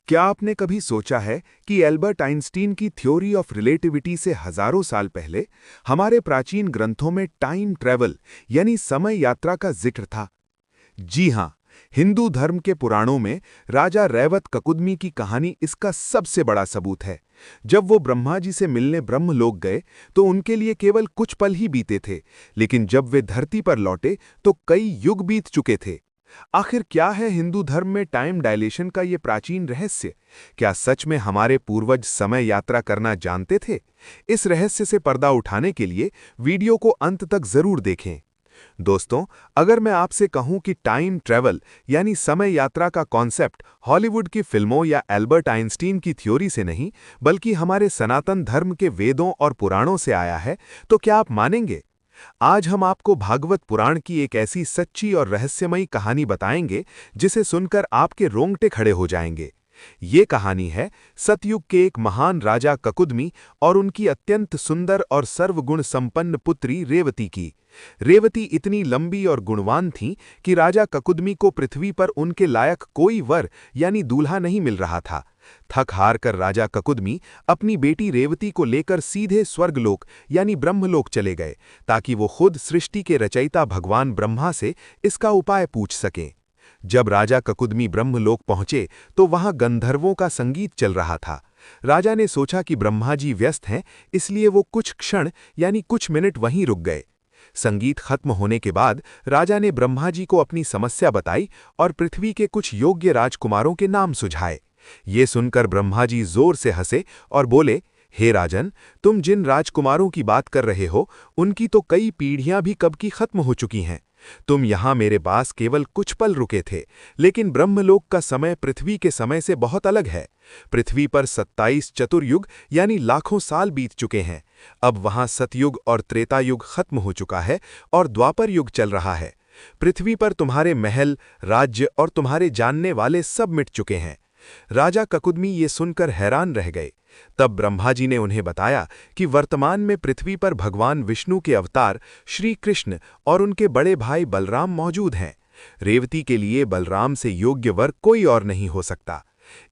क्या आपने कभी सोचा है कि एल्बर्ट आइंस्टीन की थ्योरी ऑफ रिलेटिविटी से हजारों साल पहले हमारे प्राचीन ग्रंथों में टाइम ट्रैवल यानी समय यात्रा का जिक्र था? जी हां, हिंदू धर्म के पुराणों में राजा रैवत ककुदमी की कहानी इसका सबसे बड़ा सबूत है। जब वो ब्रह्मा जी से मिलने ब्रह्मलोक गए तो उनके लिए केवल कुछ पल ही बीते थे, लेकिन जब वे धरती पर लौटे तो कई युग बीत चुके थे। आखिर क्या है हिंदू धर्म में टाइम डायलेशन का ये प्राचीन रहस्य? क्या सच में हमारे पूर्वज समय यात्रा करना जानते थे? इस रहस्य से पर्दा उठाने के लिए वीडियो को अंत तक जरूर देखें। दोस्तों, अगर मैं आपसे कहूं कि टाइम ट्रैवल यानी समय यात्रा का कॉन्सेप्ट हॉलीवुड की फिल्मों या एल्बर्ट आइंस्टीन की थ्योरी से नहीं, बल्कि हमारे सनातन धर्म के वेदों और पुराणों से आया है, तो क्या आप मानेंगे? आज हम आपको भागवत पुराण की एक ऐसी सच्ची और रहस्यमयी कहानी बताएंगे जिसे सुनकर आपके रोंगटे खड़े हो जाएंगे। ये कहानी है सतयुग के एक महान राजा ककुदमी और उनकी अत्यंत सुंदर और सर्वगुण संपन्न पुत्री रेवती की। रेवती इतनी लंबी और गुणवान थीं कि राजा ककुदमी को पृथ्वी पर उनके लायक कोई वर यानी दूल्हा नहीं मिल रहा था। थक हार कर राजा ककुदमी अपनी बेटी रेवती को लेकर सीधे स्वर्गलोक यानी ब्रह्मलोक चले गए, ताकि वो खुद सृष्टि के रचयिता भगवान ब्रह्मा से इसका उपाय पूछ सकें। जब राजा ककुदमी ब्रह्मलोक पहुंचे तो वहां गंधर्वों का संगीत चल रहा था। राजा ने सोचा कि ब्रह्मा जी व्यस्त हैं, इसलिए वो कुछ क्षण यानी कुछ मिनट वहीं रुक गए। संगीत खत्म होने के बाद राजा ने ब्रह्मा जी को अपनी समस्या बताई और पृथ्वी के कुछ योग्य राजकुमारों के नाम सुझाए। ये सुनकर ब्रह्मा जी जोर से हंसे और बोले, हे राजन, तुम जिन राजकुमारों की बात कर रहे हो उनकी तो कई पीढ़ियां भी कब की खत्म हो चुकी हैं। तुम यहां मेरे पास केवल कुछ पल रुके थे, लेकिन ब्रह्मलोक का समय पृथ्वी के समय से बहुत अलग है। पृथ्वी पर 27 चतुर्युग यानी लाखों साल बीत चुके हैं। अब वहां सतयुग और त्रेता युग खत्म हो चुका है और द्वापर युग चल रहा है। पृथ्वी पर तुम्हारे महल, राज्य और तुम्हारे जानने वाले सब मिट चुके हैं। राजा ककुदमी ये सुनकर हैरान रह गए। तब ब्रह्मा जी ने उन्हें बताया कि वर्तमान में पृथ्वी पर भगवान विष्णु के अवतार श्री कृष्ण और उनके बड़े भाई बलराम मौजूद हैं। रेवती के लिए बलराम से योग्य वर कोई और नहीं हो सकता।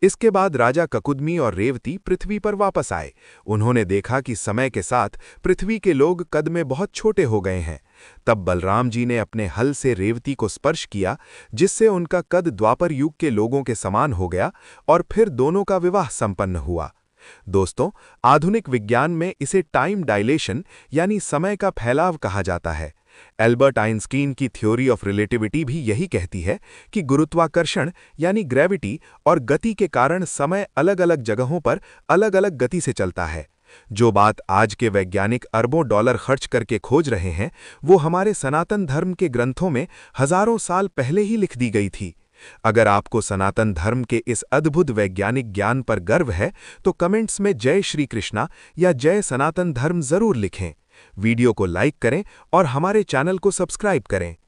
इसके बाद राजा ककुदमी और रेवती पृथ्वी पर वापस आए। उन्होंने देखा कि समय के साथ पृथ्वी के लोग कद में बहुत छोटे हो गए हैं। तब बलराम जी ने अपने हल से रेवती को स्पर्श किया, जिससे उनका कद द्वापर युग के लोगों के समान हो गया और फिर दोनों का विवाह संपन्न हुआ। दोस्तों, आधुनिक विज्ञान में इसे टाइम डायलेशन यानी समय का फैलाव कहा जाता है। एल्बर्ट आइंस्टीन की थ्योरी ऑफ रिलेटिविटी भी यही कहती है कि गुरुत्वाकर्षण यानी ग्रेविटी और गति के कारण समय अलग-अलग जगहों पर अलग-अलग गति से चलता है। जो बात आज के वैज्ञानिक अरबों डॉलर खर्च करके खोज रहे हैं, वो हमारे सनातन धर्म के ग्रंथों में हजारों साल पहले ही लिख दी गई थी। अगर आपको सनातन धर्म के इस अद्भुत वैज्ञानिक ज्ञान पर गर्व है, तो कमेंट्स में जय श्री कृष्णा या जय सनातन धर्म जरूर लिखें। वीडियो को लाइक करें और हमारे चैनल को सब्सक्राइब करें।